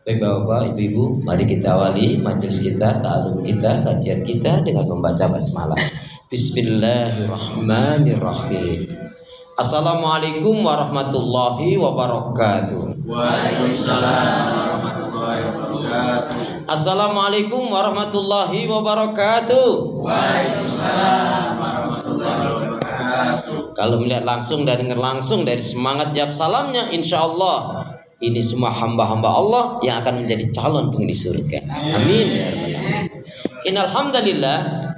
Baik Bapak, Ibu-ibu, mari kita awali majelis kita, ta'alum kita, kajian kita dengan membaca basmalah. Bismillahirrahmanirrahim. Assalamualaikum warahmatullahi wabarakatuh. Waalaikumsalam warahmatullahi wabarakatuh. Assalamualaikum warahmatullahi wabarakatuh. Waalaikumsalam warahmatullahi wabarakatuh. Kalau melihat langsung dan dengar langsung dari semangat jawab salamnya, insya Allah ini semua hamba-hamba Allah yang akan menjadi calon penghuni surga. Amin. Innal hamdalillah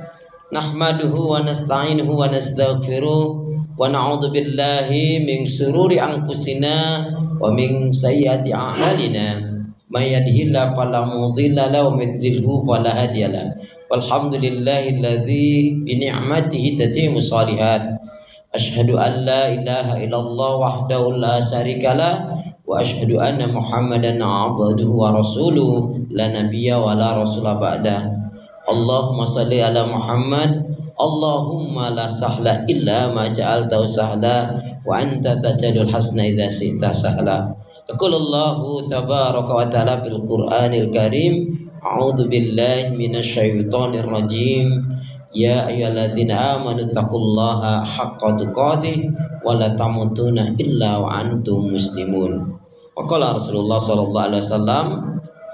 nahmaduhu wa nasta'inuhu wa nastaghfiruh wa na'udzu billahi min shururi anfusina wa min sayyiati a'malina. May yahdihillahu fala mudilla lahu wa may yudlilhu fala hadiyalah. Walhamdulillahilladzi bi ni'matihi tatimmu shalihat. Asyhadu an la ilaha illallah wahdahu la syarikalah wa asyhadu anna Muhammadan abduhu wa rasuluh la nabiyya wa la rasula ba'da. Allahumma shalli ala Muhammad. Allahumma la sahla illa ma ja'altahu sahla wa anta taj'alul hasna idza syi'ta sahla. Yaqulullahu tabaraka wa ta'ala fil Qur'anil Karim, a'udzu billahi minasy syaithanir rajim. Ya ayyuhalladzina amanu taqullaha haqqa tuqatih wa la tamutunna illa wa antum muslimun. Waqala Rasulullah sallallahu alaihi wasallam,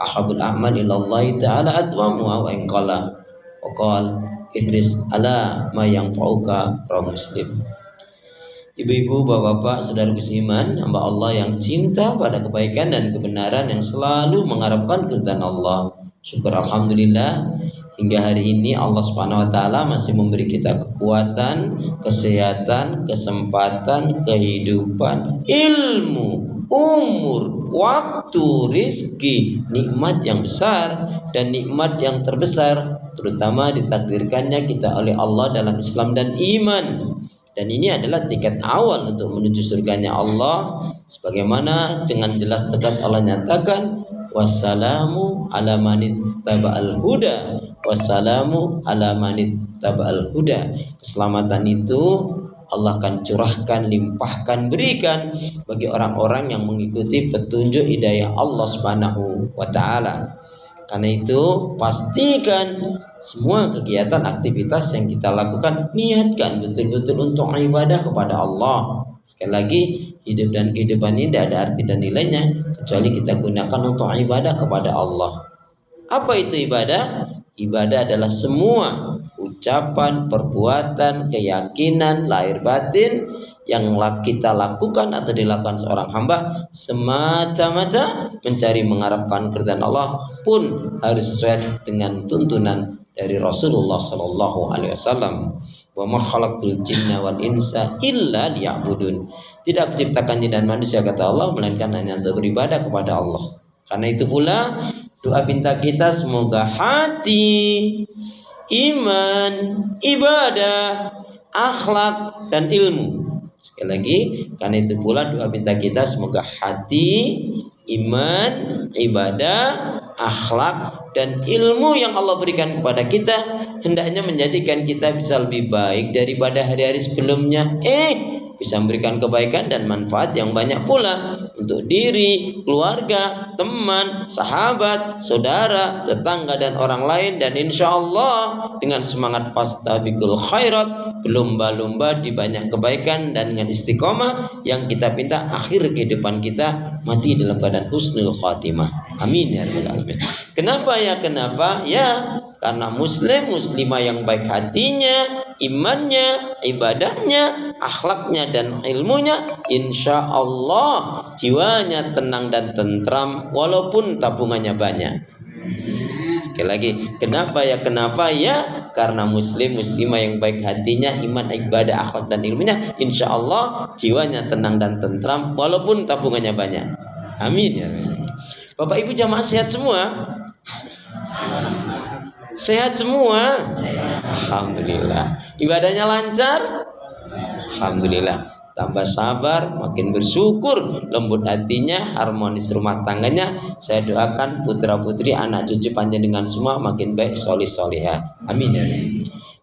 ahabul a'mal ilallahi ta'ala adwamuha wa in qala. Waqala ihris ala ma yanfa'uka, rawi Muslim. Ibu-ibu, bapak-bapak, saudaraku seiman, hamba Allah yang cinta pada kebaikan dan kebenaran, yang selalu mengharapkan keridhaan Allah. Syukur alhamdulillah, hingga hari ini Allah Subhanahu wa taala masih memberi kita kekuatan, kesehatan, kesempatan, kehidupan, ilmu, umur, waktu, rizki, nikmat yang besar dan nikmat yang terbesar, terutama ditakdirkannya kita oleh Allah dalam Islam dan iman. Dan ini adalah tiket awal untuk menuju surganya Allah, sebagaimana dengan jelas tegas Allah nyatakan, wassalamu ala manittaba'al huda, wassalamu ala manittaba'al huda. Keselamatan itu Allah akan curahkan, limpahkan, berikan bagi orang-orang yang mengikuti petunjuk hidayah Allah Subhanahu wa taala. Karena itu pastikan semua kegiatan aktivitas yang kita lakukan niatkan betul-betul untuk ibadah kepada Allah. Sekali lagi, hidup dan kehidupan ini tidak ada arti dan nilainya kecuali kita gunakan untuk ibadah kepada Allah. Apa itu ibadah? Ibadah adalah semua ucapan, perbuatan, keyakinan, lahir batin yang kita lakukan atau dilakukan seorang hamba semata-mata mencari mengharapkan keridhaan Allah, pun harus sesuai dengan tuntunan dari Rasulullah sallallahu alaihi wasallam. Wa ma khalaqtul jinna wal insa illa liya'budun. Tidak diciptakan jin dan manusia, kata Allah, melainkan hanya untuk beribadah kepada Allah. Karena itu pula doa minta kita semoga hati, iman, ibadah, akhlak dan ilmu. Sekali lagi, karena itu pula doa minta kita semoga hati, iman, ibadah, akhlak dan ilmu yang Allah berikan kepada kita hendaknya menjadikan kita bisa lebih baik daripada hari-hari sebelumnya. Bisa memberikan kebaikan dan manfaat yang banyak pula untuk diri, keluarga, teman, sahabat, saudara, tetangga dan orang lain. Dan insya Allah dengan semangat fastabiqul khairat, berlomba-lomba di banyak kebaikan, dan dengan istiqomah yang kita minta akhir kehidupan kita mati dalam keadaan husnul khatimah. Amin ya rabbal alamin. Kenapa ya? Kenapa ya? Karena muslim, muslimah yang baik hatinya, imannya, ibadahnya, akhlaknya dan ilmunya, insya Allah jiwanya tenang dan tentram walaupun tabungannya banyak. Sekali lagi, kenapa ya? Kenapa ya? Karena muslim, muslimah yang baik hatinya, iman, ibadah, akhlak dan ilmunya, insya Allah jiwanya tenang dan tentram walaupun tabungannya banyak. Amin ya. Bapak Ibu jamaah sehat semua? Sehat semua? Alhamdulillah. Ibadahnya lancar? Alhamdulillah. Tambah sabar, makin bersyukur, lembut hatinya, harmonis rumah tangganya. Saya doakan putra putri, anak cucu panjenengan semua makin baik, solih solihah. Amin ya.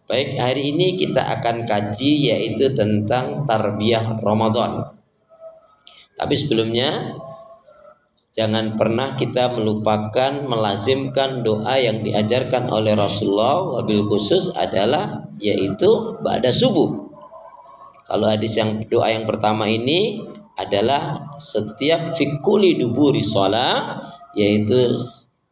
Baik, hari ini kita akan kaji yaitu tentang tarbiyah Ramadan. Tapi sebelumnya jangan pernah kita melupakan melazimkan doa yang diajarkan oleh Rasulullah, wabil khusus adalah yaitu ba'da subuh. Kalau hadis yang doa yang pertama ini adalah setiap fikuli duburi sholat, yaitu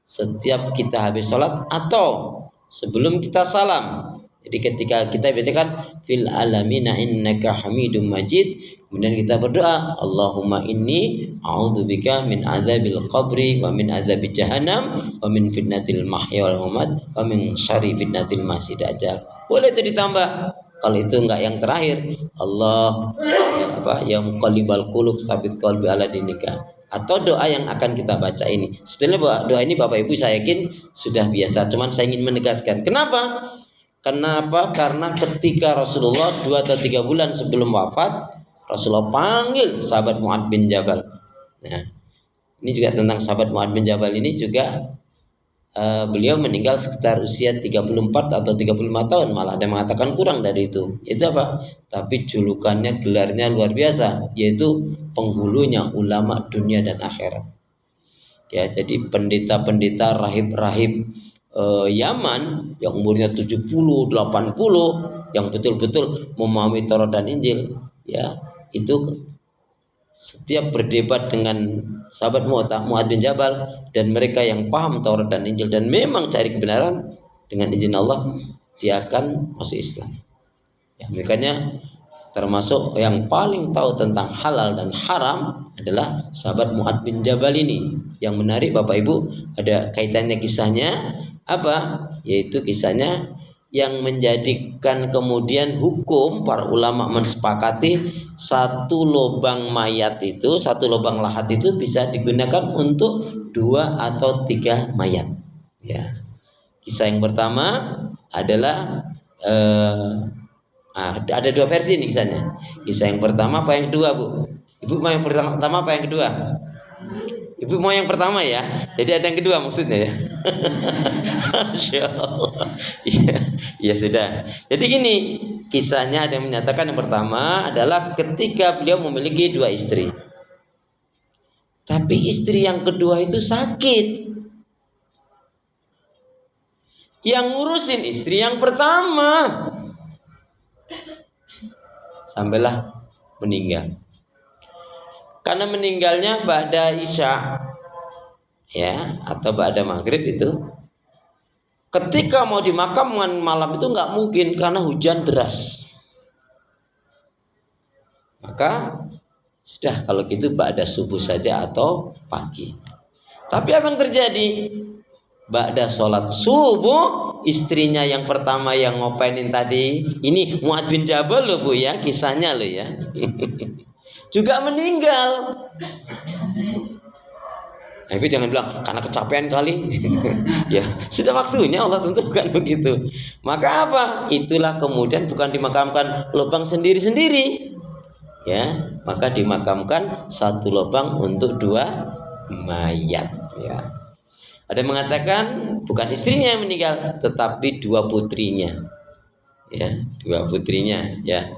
setiap kita habis sholat atau sebelum kita salam. Jadi ketika kita bacakan fil alamina innaka hamidum majid, kemudian kita berdoa Allahumma inni a'udzubika min azabil qabri wa min azabil jahannam wa min fitnatil mahya wal mamat wa min syarri fitnatil masih dajjal. Boleh itu ditambah. Kalau itu enggak yang terakhir, Allah ya muqallibal qulub tsabit qalbi ala dinika. Atau doa yang akan kita baca ini. Sebetulnya doa ini Bapak Ibu saya yakin sudah biasa, cuman saya ingin menegaskan. Kenapa? Karena ketika Rasulullah 2 atau 3 bulan sebelum wafat, Rasulullah panggil sahabat Mu'adz bin Jabal. Nah, ini juga tentang sahabat Mu'adz bin Jabal ini juga beliau meninggal sekitar usia 34 atau 35 tahun, malah ada yang mengatakan kurang dari itu. Itu apa? Tapi julukannya, gelarnya luar biasa, yaitu penghulunya ulama dunia dan akhirat. Ya, jadi pendeta-pendeta, rahib-rahib Yaman yang umurnya 70, 80 yang betul-betul memahami Taurat dan Injil, ya, itu setiap berdebat dengan sahabat Mu'adz bin Jabal dan mereka yang paham Taurat dan Injil dan memang cari kebenaran, dengan izin Allah dia akan masuk Islam. Ya, makanya termasuk yang paling tahu tentang halal dan haram adalah sahabat Mu'adz bin Jabal ini. Yang menarik Bapak Ibu, ada kaitannya kisahnya apa? Yaitu kisahnya yang menjadikan kemudian hukum para ulama mensepakati satu lubang mayat itu, satu lubang lahat itu bisa digunakan untuk 2 atau 3 mayat. Ya. Kisah yang pertama adalah ada 2 versi nih kisahnya. Kisah yang pertama apa yang kedua, Bu? Ibu mau yang pertama apa yang kedua? Ibu mau yang pertama ya. Jadi ada yang kedua maksudnya ya. Masya Allah. Ya sudah. Jadi gini, kisahnya ada yang menyatakan yang pertama adalah ketika beliau memiliki 2 istri. Tapi istri yang kedua itu sakit. Yang ngurusin istri yang pertama. Sampailah meninggal. Karena meninggalnya ba'da isya, ya, atau ba'da maghrib itu. Ketika mau dimakamkan malam itu nggak mungkin karena hujan deras. Maka sudah kalau gitu ba'da subuh saja atau pagi. Tapi apa yang terjadi? Ba'da sholat subuh, istrinya yang pertama yang ngopainin tadi, ini Mu'adz bin Jabal loh Bu ya, kisahnya loh ya. Juga meninggal. Nah, itu jangan bilang karena kecapean kali. Ya, sudah waktunya Allah tentukan begitu. Maka apa? Itulah kemudian bukan dimakamkan lubang sendiri-sendiri. Ya, maka dimakamkan satu lubang untuk 2 mayat. Ya. Ada yang mengatakan bukan istrinya yang meninggal, tetapi 2 putrinya. Ya, 2 putrinya. Ya,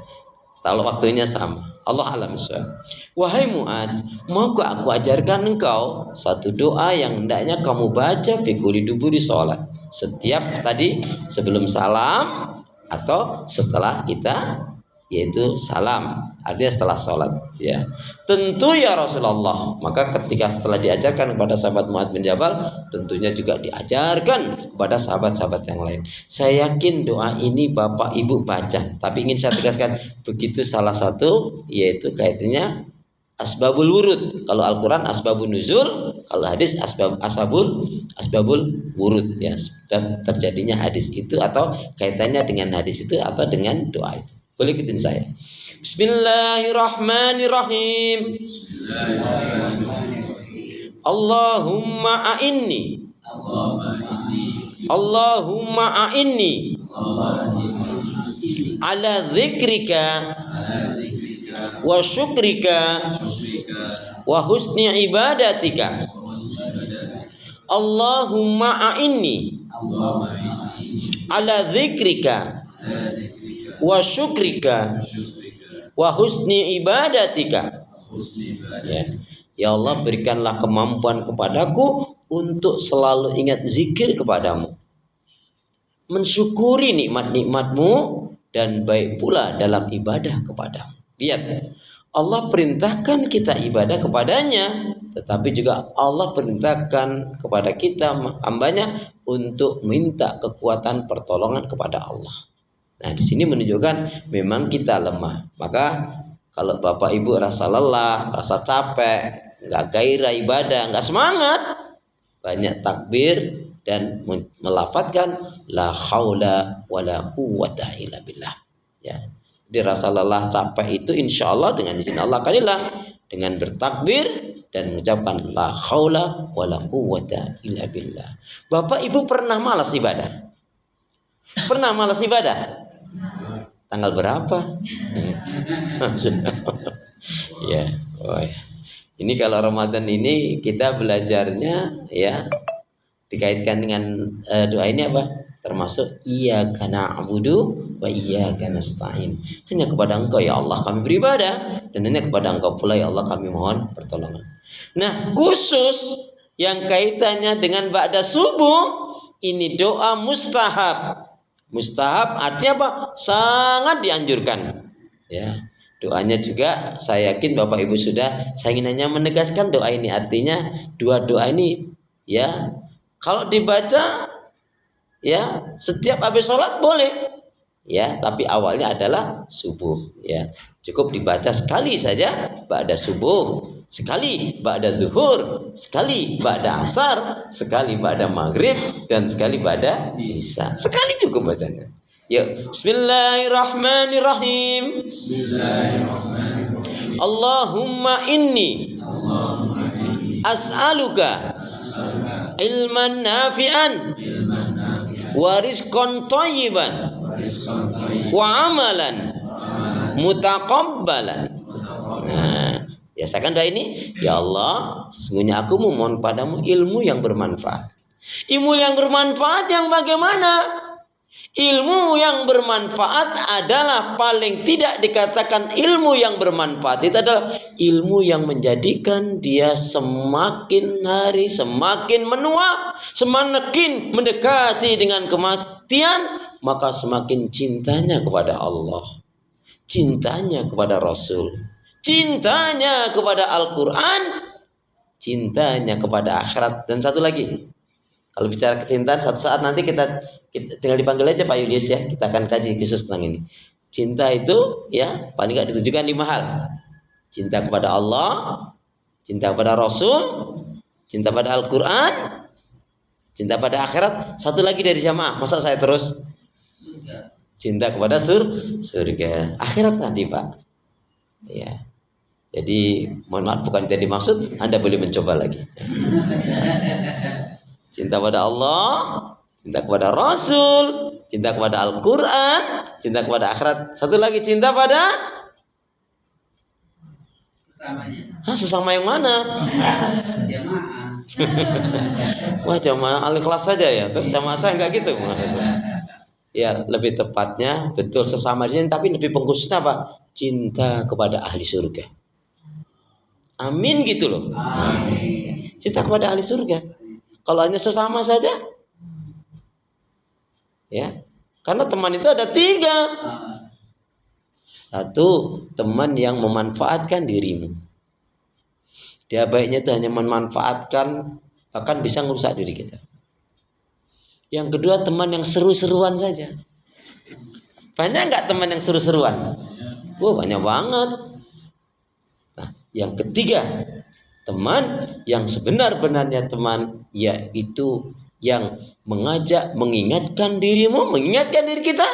kalau waktunya sama. Allah alam sawab. Wahai Mu'adz, maukah aku ajarkan engkau satu doa yang hendaknya kamu baca fi kulli duburi sholat, setiap tadi sebelum salam atau setelah kita, yaitu salam, artinya setelah sholat, ya. Tentu ya Rasulullah. Maka ketika setelah diajarkan kepada sahabat Mu'adz bin Jabal, tentunya juga diajarkan kepada sahabat-sahabat yang lain. Saya yakin doa ini Bapak Ibu baca, tapi ingin saya tegaskan, begitu salah satu, yaitu kaitannya asbabul wurud. Kalau Al-Quran asbabun nuzul, kalau hadis asbabul wurud, ya, dan terjadinya hadis itu atau kaitannya dengan hadis itu atau dengan doa itu. Boleh ikutin saya. Bismillahirrahmanirrahim. Allahumma a'inni. Allahumma a'inni ala dzikrika wa syukrika wa husni ibadatika. Allahumma a'inni ala dzikrika wa syukrika wa husni ibadatika. Ya. Ya Allah, berikanlah kemampuan kepadaku untuk selalu ingat zikir kepadamu, mensyukuri nikmat-nikmatmu, dan baik pula dalam ibadah kepadamu. Lihat, Allah perintahkan kita ibadah kepadanya, tetapi juga Allah perintahkan kepada kita hambanya untuk minta kekuatan pertolongan kepada Allah. Nah, di sini menunjukkan memang kita lemah. Maka kalau Bapak Ibu rasa lelah, rasa capek, nggak gairah ibadah, nggak semangat, banyak takbir dan melafadzkan la haula wala quwwata illa billah. Ya. Jadi rasa lelah capek itu insya Allah dengan izin Allah akan hilang dengan bertakbir dan mengucapkan la haula wala quwwata illa billah. Bapak Ibu pernah malas ibadah? Pernah malas ibadah? Tanggal berapa? Ya, oh ya. Ini kalau Ramadan ini kita belajarnya ya dikaitkan dengan doa ini apa? Termasuk iyyaka na'budu wa iyyaka nasta'in. Hanya kepada Engkau ya Allah kami beribadah, dan hanya kepada Engkau pula ya Allah kami mohon pertolongan. Nah, khusus yang kaitannya dengan ba'da subuh ini doa mustahab. Mustahab artinya apa? Sangat dianjurkan. Ya. Doanya juga saya yakin Bapak Ibu sudah. Saya ingin hanya menegaskan doa ini, artinya dua doa ini ya kalau dibaca ya setiap habis sholat boleh ya, tapi awalnya adalah subuh ya. Cukup dibaca sekali saja ba'da subuh, sekali ba'da zuhur, sekali ba'da asar, sekali ba'da maghrib, dan sekali ba'da isya. Sekali cukup bacanya. Ya, Bismillahirrahmanirrahim. Bismillahirrahmanirrahim. Allahumma inni as'aluka ilman nafi'an wa rizqan thayyiban wa amalan mutaqabbalan. Nah, biasakan doa ini, ya Allah, sesungguhnya aku memohon padamu ilmu yang bermanfaat. Ilmu yang bermanfaat yang bagaimana? Ilmu yang bermanfaat adalah paling tidak dikatakan ilmu yang bermanfaat itu adalah ilmu yang menjadikan dia semakin hari semakin menua, semakin mendekati dengan kematian, maka semakin cintanya kepada Allah, cintanya kepada Rasul, cintanya kepada Al-Quran, cintanya kepada akhirat. Dan satu lagi, kalau bicara kecintaan, satu saat nanti kita tinggal dipanggil aja Pak Yulius ya, kita akan kaji khusus tentang ini. Cinta itu ya paling nggak ditujukan 5 hal. Cinta kepada Allah, cinta kepada Rasul, cinta pada Al-Quran, cinta pada akhirat. Satu lagi dari jamaah, masa saya terus? Cinta kepada surga. Akhirat nanti Pak. Ya. Jadi mohon maaf bukan jadi maksud, Anda boleh mencoba lagi. Cinta pada Allah, cinta kepada Rasul, cinta kepada Al-Quran, cinta kepada akhirat. Satu lagi cinta pada sesamanya. Sesama yang mana? Jamaah. Wah, jamaah al-ikhlas saja ya. Terus jamaah saya enggak gitu. Ya, lebih tepatnya betul sesama di sini, tapi lebih pengkhususnya apa? Cinta kepada ahli surga. Amin gitu loh. Amin. Cinta kepada ahli surga. Kalau hanya sesama saja, ya, karena teman itu ada 3. Satu, teman yang memanfaatkan dirimu. Dia baiknya itu hanya memanfaatkan, bahkan bisa merusak diri kita. Yang kedua, teman yang seru-seruan saja. Banyak nggak teman yang seru-seruan? Banyak banget. Nah, yang ketiga, teman yang sebenar-benarnya teman, yaitu yang mengajak, mengingatkan dirimu, mengingatkan diri kita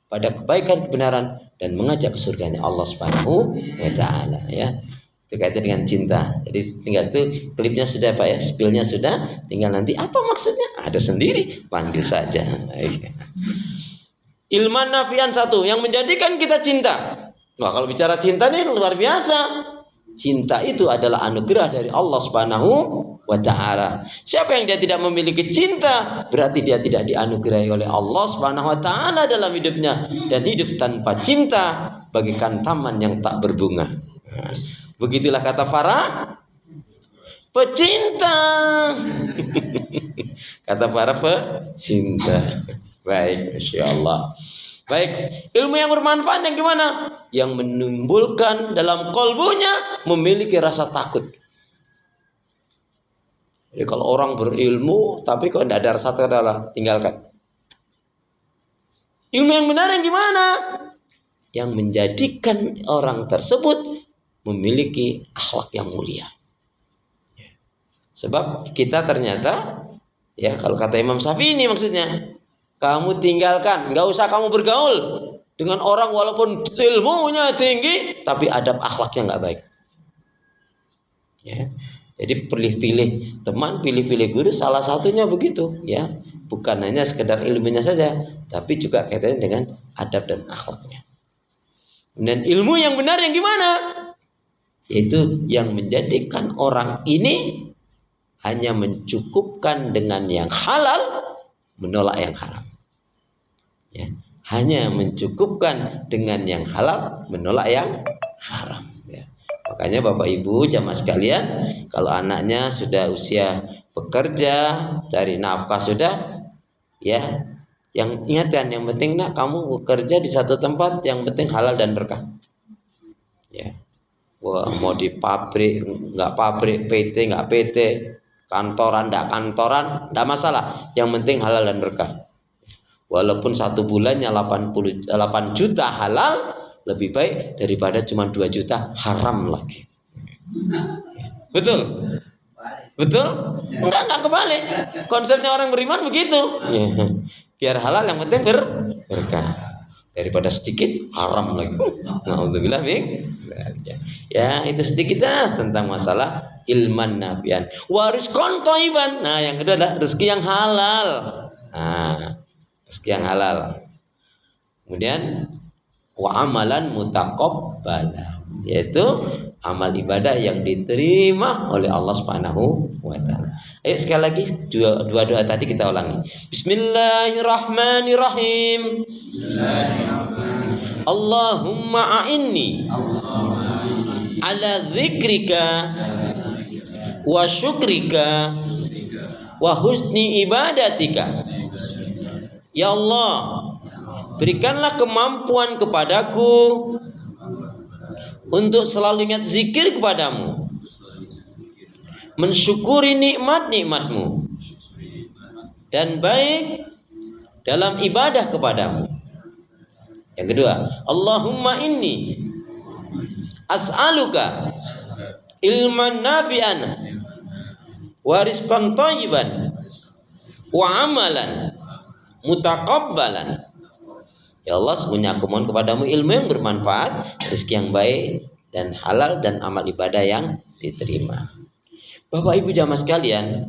pada kebaikan, kebenaran, dan mengajak ke surganya Allah Subhanahu wa Ta'ala ya. Itu kaitan dengan cinta. Jadi tinggal itu klipnya sudah Pak ya, spillnya sudah, tinggal nanti apa maksudnya ada sendiri, panggil saja. Ilman nafian 1 yang menjadikan kita cinta. Nah, kalau bicara cinta ini luar biasa. Cinta itu adalah anugerah dari Allah Subhanahu wa Ta'ala. Siapa yang dia tidak memiliki cinta, berarti dia tidak dianugerahi oleh Allah Subhanahu wa Ta'ala dalam hidupnya. Dan hidup tanpa cinta bagaikan taman yang tak berbunga. Begitulah kata para pecinta. Kata para pecinta. Baik, Masya Allah. Baik, ilmu yang bermanfaat yang gimana? Yang menimbulkan dalam kolbunya memiliki rasa takut. Jadi kalau orang berilmu tapi kok tidak ada rasa takut, adalah tinggalkan. Ilmu yang benar yang gimana? Yang menjadikan orang tersebut memiliki akhlak yang mulia. Sebab kita ternyata, ya kalau kata Imam Syafi'i ini maksudnya, kamu tinggalkan, nggak usah kamu bergaul dengan orang walaupun ilmunya tinggi, tapi adab akhlaknya nggak baik. Ya, jadi pilih-pilih teman, pilih-pilih guru, salah satunya begitu, ya, bukan hanya sekedar ilmunya saja, tapi juga kaitannya dengan adab dan akhlaknya. Dan ilmu yang benar yang gimana? Yaitu yang menjadikan orang ini hanya mencukupkan dengan yang halal, menolak yang haram. Ya, hanya mencukupkan dengan yang halal, menolak yang haram. Ya. Makanya Bapak Ibu jamaah sekalian, kalau anaknya sudah usia bekerja, cari nafkah sudah, ya, yang ingatkan, yang penting nak kamu bekerja di satu tempat, yang penting halal dan berkah. Ya, wah, mau di pabrik, nggak pabrik, PT, nggak PT, kantoran, nggak kantoran, nggak masalah. Yang penting halal dan berkah. Walaupun satu bulannya 8 juta halal, lebih baik daripada cuma 2 juta haram lagi. Betul? Betul? Enggak kebalik. Konsepnya orang beriman begitu. Ya. Biar halal yang penting berkah. Daripada sedikit haram lagi. Alhamdulillah, ya, itu sedikit tentang masalah ilman nafian. Warizqan thayyiban. Nah, yang kedua adalah rezeki yang halal. Nah, rezeki yang halal. Kemudian wa amalan mutaqabbala, yaitu amal ibadah yang diterima oleh Allah Subhanahu wa taala. Ayo sekali lagi dua doa tadi kita ulangi. Bismillahirrahmanirrahim. Allahumma a'inni ala dzikrika wa syukrika wa husni ibadatika. Ya Allah, berikanlah kemampuan kepadaku untuk selalu ingat zikir kepadamu, mensyukuri nikmat-nikmatmu, dan baik dalam ibadah kepadamu. Yang kedua, Allahumma inni as'aluka ilman nafi'an wa rizqan thayyiban wa amalan mutaqabbalan. Ya Allah, sesungguhnya aku mohon kepadamu ilmu yang bermanfaat, rezeki yang baik dan halal, dan amal ibadah yang diterima. Bapak Ibu jamaah sekalian,